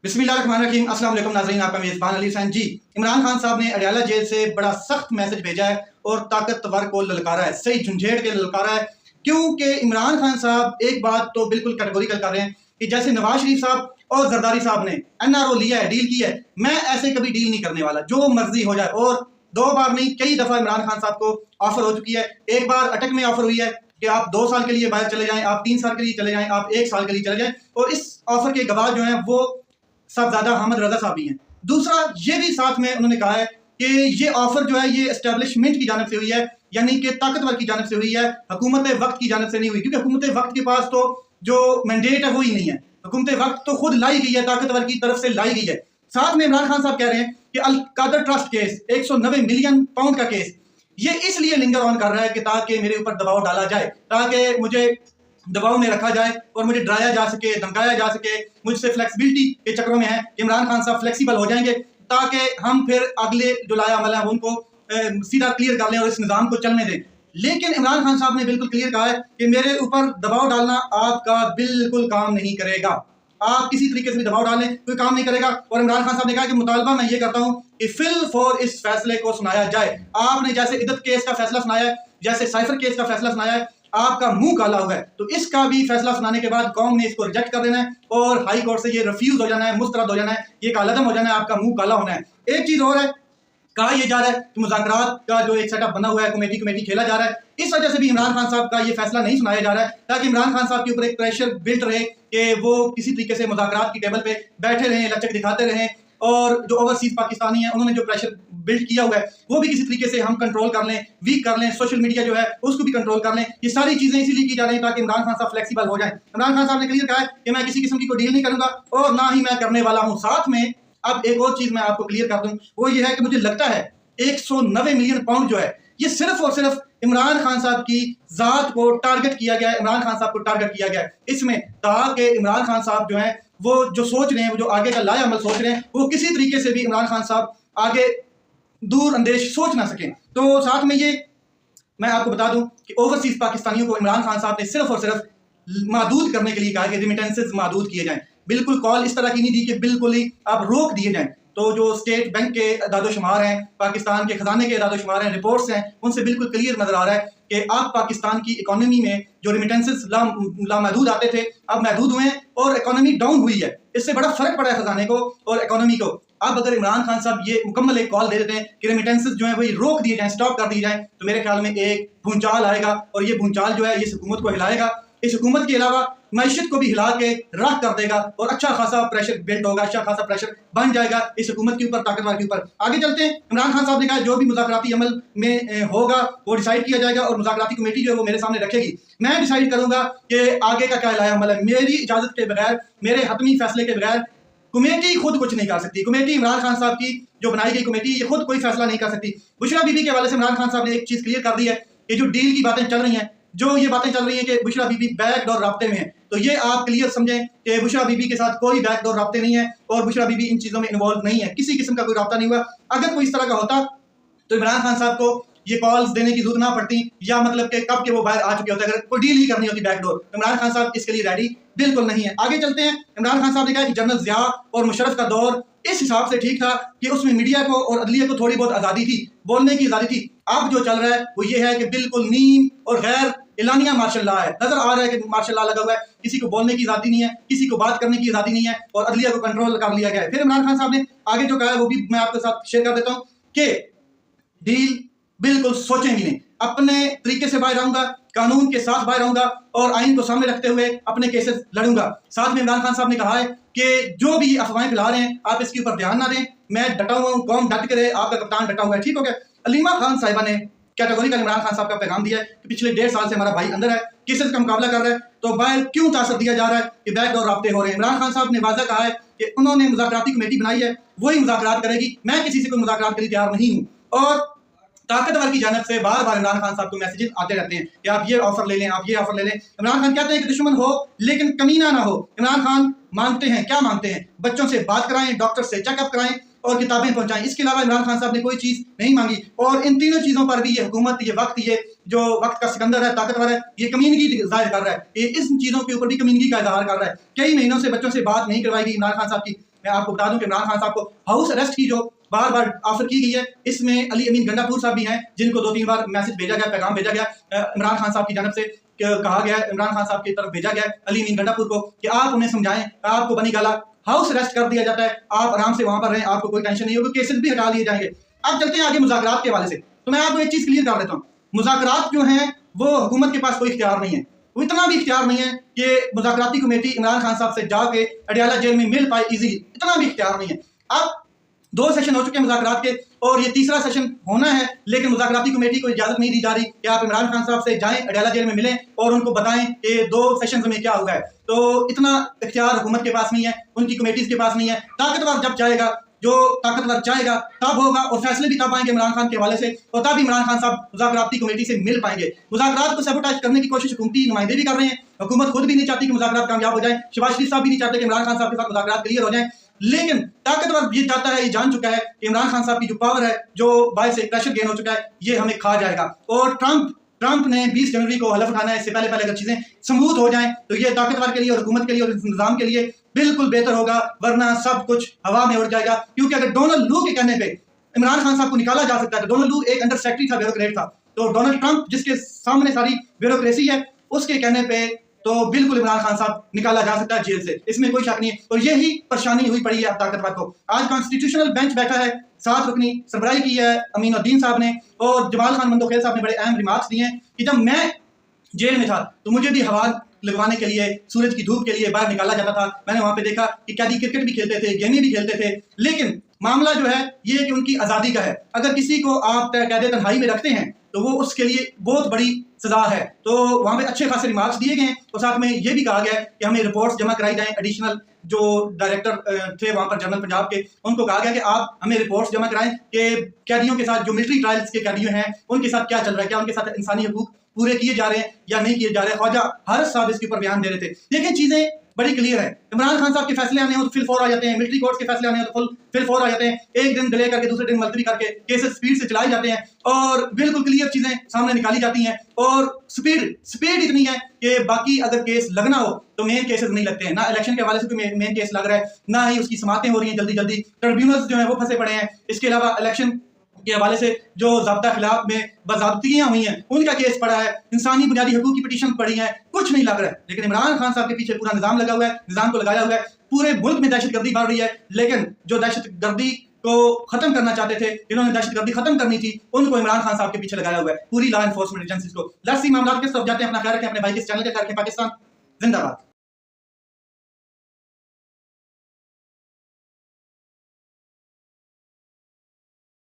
बिस्मिल्लाहिर्रहमानिर्रहीम। अस्सलाम वालेकुम नाज़रीन, आपका मेज़बान अली हुसैन जी। इमरान खान साहब ने अडयाला जेल से बड़ा सख्त मैसेज भेजा है और ताकतवर को ललकारा है, सही झुंझेड़ के ललकारा है। क्योंकि इमरान खान साहब एक बात तो बिल्कुल कैटेगोरिकल कर रहे हैं कि जैसे नवाज शरीफ साहब और जरदारी साहब ने एनआरओ लिया है, डील की है, मैं ऐसे कभी डील नहीं करने वाला, जो मर्जी हो जाए। और दो बार नहीं, कई दफा इमरान खान साहब को ऑफर हो चुकी है। एक बार अटक में ऑफर हुई है कि आप 2 साल के लिए बाहर चले जाएं, आप 3 साल के लिए चले जाएं, आप 1 साल के लिए चले जाएं। और इस ऑफर के गवाह जो हैं वो साहबजादा अहमद रजा साहब भी हैं। दूसरा ये भी साथ में उन्होंने कहा है कि ये ऑफर जो है ये एस्टेब्लिशमेंट की जानिब से हुई है, यानी कि ताकतवर की जानिब से हुई है, हुकूमत वक्त की जानिब से नहीं हुई। क्योंकि हुकूमत वक्त के पास तो जो मैंडेट है वो ही नहीं है, हुकूमत वक्त तो खुद लाई गई है, ताकतवर की तरफ से लाई गई है। साथ में इमरान खान साहब कह रहे हैं कि Al Qadir trust case 190 million pound का केस ये इसलिए लिंगर ऑन कर रहा है कि ताकि मेरे ऊपर दबाव डाला जाए, ताकि मुझे दबाव में रखा जाए और मुझे डराया जा सके, धमकाया जा सके। मुझसे फ्लेक्सिबिलिटी के चक्रों में है कि इमरान खान साहब फ्लेक्सिबल हो जाएंगे ताकि हम फिर अगले जो लाया अमल है उनको सीधा क्लियर कर लें और इस निज़ाम को चलने दें। लेकिन इमरान खान साहब ने बिल्कुल क्लियर कहा है कि मेरे ऊपर दबाव डालना आपका बिल्कुल काम नहीं करेगा। आप किसी तरीके से भी दबाव डालें, कोई काम नहीं करेगा। और इमरान खान साहब ने कहा कि मुतालबा मैं ये करता हूं कि फिल फॉर इस फैसले को सुनाया जाए। आपने जैसे इद्दत केस का फैसला सुनाया है, जैसे साइफर केस का फैसला सुनाया है, आपका मुंह काला हुआ है, तो इसका भी फैसला सुनाने के बाद कौम ने इसको रिजेक्ट कर देना है और हाई कोर्ट से ये रिफ्यूज हो जाना है, मुस्तरद हो जाना है, ये कालादम हो जाना है, आपका मुंह काला होना है। एक चीज और है, कहा यह जा रहा है कि मुज़ाकरात का जो एक सेटअप बना हुआ है, कमेटी कमेटी खेला जा रहा है, इस वजह से भी इमरान खान साहब का ये फैसला नहीं सुनाया जा रहा है, ताकि इमरान खान साहब के ऊपर एक प्रेशर बिल्ट रहे कि वो किसी तरीके से मुज़ाकरात की टेबल पे बैठे रहें, लचक दिखाते रहें। और जो ओवरसीज पाकिस्तानी है उन्होंने जो प्रेशर बिल्ड किया हुआ है वो भी किसी तरीके से हम कंट्रोल कर लें, वीक कर लें, सोशल मीडिया जो है उसको भी कंट्रोल कर लें। ये सारी चीजें इसीलिए की जा रही है ताकि इमरान खान साहब फ्लेक्सिबल हो जाएं। इमरान खान साहब ने क्लियर कहा है कि मैं किसी किस्म की कोई डील नहीं करूंगा और ना ही मैं करने वाला हूं। साथ में अब एक और चीज मैं आपको क्लियर कर दूं, वो ये है कि मुझे लगता है 190 मिलियन पाउंड जो है ये सिर्फ और सिर्फ इमरान खान साहब की जात को टारगेट किया गया है, इमरान खान साहब को टारगेट किया गया है इसमें, ताकि इमरान खान साहब जो है वो जो सोच रहे हैं, वो जो आगे का लाया अमल सोच रहे हैं, वो किसी तरीके से भी इमरान खान साहब आगे दूर अंदेश सोच ना सकें। तो साथ में ये मैं आपको बता दूं कि ओवरसीज पाकिस्तानियों को इमरान खान साहब ने सिर्फ और सिर्फ महदूद करने के लिए कहा कि रिमिटेंसेस महदूद किए जाएं। बिल्कुल कॉल इस तरह की नहीं दी कि बिल्कुल ही आप रोक दिए जाएं। तो जो स्टेट बैंक के अदादोशुमार हैं, पाकिस्तान के खजाने के अदादोशुमार हैं, रिपोर्ट्स हैं, उनसे बिल्कुल क्लियर नजर आ रहा है कि अब पाकिस्तान की इकोनॉमी में जो रिमिटेंसेस लामहदूद आते थे अब महदूद हुए हैं और इकोनॉमी डाउन हुई है। इससे बड़ा फर्क पड़ा है खजाने को और इकोनॉमी को। अब अगर इमरान खान साहब ये मुकम्मल एक कॉल दे देते हैं कि रेमिटेंसेस जो है वही रोक दिए जाएं, स्टॉप कर दिए जाएं, तो मेरे ख्याल में एक भूचाल आएगा और ये भूचाल जो है इस हुकूमत को हिलाएगा। इस हुकूमत के अलावा मैशत को भी हिला के राख कर देगा और अच्छा खासा प्रेशर बिल्ड होगा, अच्छा खासा प्रेशर बन जाएगा इस हुकूमत के ऊपर, ताकतवर के ऊपर। आगे चलते हैं। इमरान खान साहब ने कहा जो भी मुज़ाकराती अमल में होगा वो डिसाइड किया जाएगा और मुज़ाकराती कमेटी जो है वो मेरे सामने रखेगी। मैं डिसाइड करूंगा कि आगे का क्या लाया अमल है। मेरी इजाजत के बगैर, मेरे हतमी फैसले के बगैर कमेटी खुद कुछ नहीं कर सकती। कमेटी इमरान खान साहब की जो बनाई गई कमेटी ये खुद कोई फैसला नहीं कर सकती। बुशरा बीबी के हवाले से इमरान खान साहब ने एक चीज क्लियर कर दी है कि जो डील की बातें चल रही हैं, जो ये बातें चल रही हैं कि बुशरा बीबी बैकडोर राब्ते में है, तो ये आप क्लियर समझें कि बुशरा बीबी के साथ कोई बैकडोर राब्ते नहीं है और बुशरा बीबी इन चीजों में इन्वॉल्व नहीं है, किसी किस्म का कोई राब्ता नहीं हुआ। अगर कोई इस तरह का होता तो इमरान खान साहब को ये कॉल्स देने की जरूरत ना पड़ती, या मतलब कि कब के वो बाहर आ चुके होते अगर कोई डील ही करनी होती बैकडोर। इमरान खान साहब इसके लिए रेडी बिल्कुल नहीं है। आगे चलते हैं। इमरान खान साहब ने कहा कि जनरल ज़िया और मुशर्रफ का दौर इस हिसाब से ठीक था कि उसमें मीडिया को और अदलिया को थोड़ी बहुत आज़ादी थी, बोलने की आज़ादी थी। अब जो चल रहा है वो ये है कि बिल्कुल नीम और गैर एलानिया मार्शल लॉ है। नजर आ रहा है कि मार्शल लॉ लगा हुआ है, किसी को बोलने की आज़ादी नहीं है, किसी को बात करने की आज़ादी नहीं है और अदलिया को कंट्रोल कर लिया गया है। फिर इमरान खान साहब ने आगे जो कहा है वो भी मैं आपके साथ शेयर कर देता हूँ कि डील बिल्कुल सोचेंगे नहीं, अपने तरीके से बाहर आऊंगा, कानून के साथ बाहर आऊंगा और आइन को सामने रखते हुए अपने केसेस लड़ूंगा। साथ में इमरान खान साहब ने कहा है कि जो भी अफवाहें फैला रहे हैं आप इसके ऊपर ध्यान ना दें, मैं डटा हुआ हूं, कौम डट के रहे, आपका कप्तान डटा हुआ है। ठीक हो गया। अलीमा खान साहिबा ने कैटेगोरिकल इमरान खान साहब का पैगाम दिया है कि पिछले 1.5 साल से हमारा भाई अंदर है, केसेस का मुकाबला कर रहा है, तो बाहर क्यों तासर दिया जा रहा है कि बैकडोर राब्ते हो रहे हैं। इमरान खान साहब ने वाज़ा कहा है कि उन्होंने मुज़ाकराती कमेटी बनाई है, वही मुज़ाकरात करेगी, मैं किसी से कोई मुज़ाकरात के लिए तैयार नहीं हूँ। और ताकतवर की जानब से बार बार इमरान खान साहब को मैसेजेस आते रहते हैं कि आप ये ऑफर ले लें, आप ये ऑफर ले लें। इमरान खान कहते हैं कि दुश्मन हो लेकिन कमीना ना हो। इमरान खान मांगते हैं, क्या मांगते हैं? बच्चों से बात कराएं, डॉक्टर से चेकअप कराएं और किताबें पहुंचाएं। इसके अलावा इमरान खान साहब ने कोई चीज नहीं मांगी। और इन तीनों चीजों पर भी ये हुकूमत, ये वक्त, ये जो वक्त का सिकंदर है, ताकतवर है, ये कमीनगी जाहिर कर रहा है, ये इस चीजों के ऊपर भी कमीनगी का इजहार कर रहा है। कई महीनों से बच्चों से बात नहीं करवाई गई इमरान खान साहब की। मैं आपको बता दूं कि इमरान खान साहब को हाउस अरेस्ट की जो बार बार ऑफर की गई है, इसमें अली अमीन गंडापुर साहब भी हैं, जिनको 2-3 बार मैसेज भेजा गया, पैगाम भेजा गया इमरान खान साहब की जानब से, कहा गया है, इमरान खान साहब की तरफ भेजा गया है अली अमीन गंडापुर को कि आप उन्हें समझाएं, आपको बनी गाला हाउस अरेस्ट कर दिया जाता है, आप आराम से वहां पर रहें, आपको कोई टेंशन नहीं होगी, केसेस भी हटा लिए जाएंगे। अब चलते हैं आगे मुज़ाकरात के हवाले से। तो मैं आपको एक चीज क्लियर कर देता हूँ, मुज़ाकरात जो हैं वो हुकूमत के पास कोई इख्तियार नहीं है, वो इतना भी इख्तियार नहीं है कि मुज़ाकराती कमेटी इमरान खान साहब से जाके अडियाला जेल में मिल पाए इजीली, इतना भी इख्तियार नहीं है। अब 2 सेशन हो चुके हैं मुज़ाकरात के और ये तीसरा सेशन होना है, लेकिन मुज़ाकराती कमेटी को इजाजत नहीं दी जा रही कि आप इमरान खान साहब से जाएं, अडियाला जेल में मिलें और उनको बताएं कि 2 सेशन में क्या हुआ है। तो इतना इख्तियार हुकूमत के पास नहीं है, उनकी कमेटीज के पास नहीं है। ताकतवर जब चाहेगा, जो ताकतवर चाहेगा तब होगा और फैसले भी तब आएंगे इमरान खान के हवाले से, और तब इमरान खान साहब मुज़ाकराती कमेटी से मिल पाएंगे। मुज़ाकरात को सबोटाइज करने की कोशिश हुकूमती नुमाइंदे भी कर रहे हैं, हुकूमत खुद भी नहीं चाहती कि मुज़ाकरात कामयाब हो जाए, शहबाज शरीफ साहब भी नहीं चाहते कि इमरान खान साहब के साथ मुज़ाकरात क्लियर हो जाए, लेकिन ताकतवर ये चाहता है, ये जान चुका है कि इमरान खान साहब की जो पावर है, जो बायस से प्रेशर गेन हो चुका है, ये हमें खा जाएगा। और ट्रंप ने 20 जनवरी को हलफ उठाना है, इससे पहले अगर चीजें स्मूथ हो जाएं तो ये ताकतवर के लिए और हुकूमत के लिए और इस निजाम के लिए बिल्कुल बेहतर होगा, वरना सब कुछ हवा में उड़ जाएगा। क्योंकि अगर डोनाल्ड लू के कहने पे इमरान खान साहब को निकाला जा सकता है, डोनाल्ड लू एक अंडर सेक्रेटरी था, ब्यूरोक्रेट था, तो डोनाल्ड ट्रंप जिसके सामने सारी ब्यूरोक्रेसी है, उसके कहने पे तो बिल्कुल इमरान खान साहब निकाला जा सकता है जेल से, इसमें कोई शक नहीं है। और यही परेशानी हुई पड़ी है अब ताकतवर को। आज कॉन्स्टिट्यूशनल बेंच बैठा है, 7 रुकनी सरबराही की है अमीनुद्दीन साहब ने, और जमाल खान मंदोखेल साहब ने बड़े अहम रिमार्क्स दिए हैं कि जब मैं जेल में था तो मुझे भी हवा लगवाने के लिए, सूरज की धूप के लिए बाहर निकाला जाता था। मैंने वहां पे देखा कि कैदी क्रिकेट भी खेलते थे, गेमें भी खेलते थे, लेकिन मामला जो है ये कि उनकी आज़ादी का है। अगर किसी को आप कैद तन्हाई में रखते हैं तो वो उसके लिए बहुत बड़ी सजा है। तो वहाँ पे अच्छे खासे रिमार्क्स दिए गए हैं और साथ में ये भी कहा गया है कि हमें रिपोर्ट्स जमा कराई जाएं। एडिशनल जो डायरेक्टर थे वहाँ पर जनरल पंजाब के, उनको कहा गया कि आप हमें रिपोर्ट्स जमा कराएं कि कैदियों के साथ, जो मिलिट्री ट्रायल्स के कैदियों हैं, उनके साथ क्या चल रहा है, क्या उनके साथ इंसानी हकूक पूरे किए जा रहे हैं या नहीं किए जा रहे हैं। ख्वाजा हर साहब इसके ऊपर बयान दे रहे थे। लेकिन चीजें बड़ी क्लियर है, इमरान खान साहब के फैसले आने हो तो फिल 4 आ जाते हैं, मिलिट्री कोर्ट्स के फैसले आने हो तो फिल 4 आ जाते हैं, एक दिन डिले करके दूसरे दिन मुलतवी करके केसेस स्पीड से चलाए जाते हैं और बिल्कुल क्लियर चीजें सामने निकाली जाती हैं। और स्पीड इतनी है कि बाकी अगर केस लगना हो तो मेन केसेस नहीं लगते हैं, ना इलेक्शन के हवाले से कोई मेन केस लग रहा है, ना ही उसकी समातें हो रही हैं जल्दी जल्दी, ट्रिब्यूनल्स जो है वो फंसे पड़े हैं। इसके अलावा इलेक्शन के हवाले से जो ज़ाब्ता खिलाफ में बाज़ाब्तियाँ हुई हैं उनका केस पड़ा है, इंसानी बुनियादी हकूक़ की पिटीशन पड़ी है, कुछ नहीं लग रहा है। लेकिन इमरान खान साहब के पीछे पूरा निज़ाम लगा हुआ है, निज़ाम को लगाया हुआ है, पूरे मुल्क में दहशतगर्दी बढ़ रही है। लेकिन जो दहशतगर्दी को खत्म करना चाहते थे, जिन्होंने दहशतगर्दी खत्म करनी थी, उनको इमरान खान साहब के पीछे लगाया हुआ है पूरी लॉ एनफोर्समेंट एजेंसीज को। लेट्स सी मामला किस तरफ जाते हैं। अपना ख्याल रखें, अपने भाई के चैनल के ख्याल रखें। पाकिस्तान जिंदाबाद।